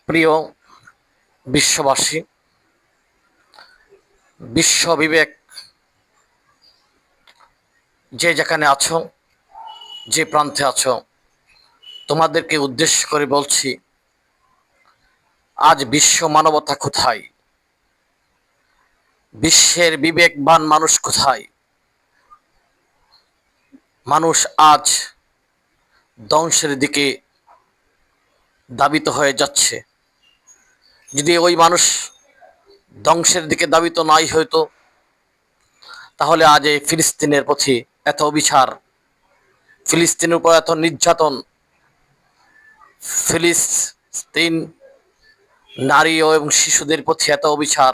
প্রিয় বিশ্ববাসী, বিশ্ব বিবেক, যে যেখানে আছো, যে প্রান্তে আছো, তোমাদেরকে উদ্দেশ্য করে বলছি, আজ বিশ্ব মানবতা কোথায়? বিশ্বের বিবেকবান মানুষ কোথায়? মানুষ আজ ধ্বংসের দিকে ধাবিত হয়ে যাচ্ছে। যদি ওই মানুষ ধ্বংসের দিকে ধাবিত নাই হইতো, তাহলে আজ এই ফিলিস্তিনের প্রতি এত অবিচার, ফিলিস্তিনের উপর এত নির্যাতন, ফিলিস্তিন নারী এবং শিশুদের প্রতি এত অবিচার,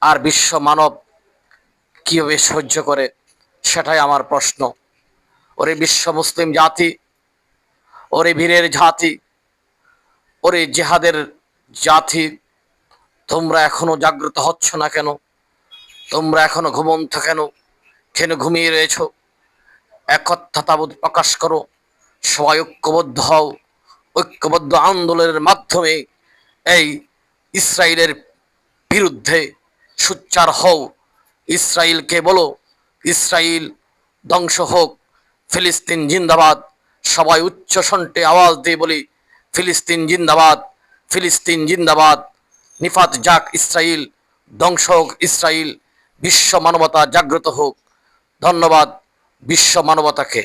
আর বিশ্ব মানব কিভাবে সহ্য করে, সেটাই আমার প্রশ্ন। ওরে বিশ্ব মুসলিম জাতি, ওরে বীরের জাতি, ওরে জেহাদের জাতি, তোমরা এখনো জাগ্রত হচ্ছ না কেন? তোমরা এখনো ঘুমন্ত কেন? কেন ঘুমিয়ে রয়েছ? একত্বতাবোধ প্রকাশ করো, সবাই ঐক্যবদ্ধ হও। ঐক্যবদ্ধ আন্দোলনের মাধ্যমে এই ইসরায়েলের বিরুদ্ধে সোচ্চার হও। ইসরায়েলকে বলো, ইসরায়েল ধ্বংস হোক, ফিলিস্তিন জিন্দাবাদ। সবাই উচ্চ কণ্ঠে আওয়াজ দিয়ে বলি, ফিলিস্তিন জিন্দাবাদ, ফিলিস্তিন জিন্দাবাদ। নিফাত যাক ইসরায়েল, ধ্বংস হোক ইসরায়েল। বিশ্ব মানবতা জাগ্রত হোক। ধন্যবাদ বিশ্ব মানবতাকে।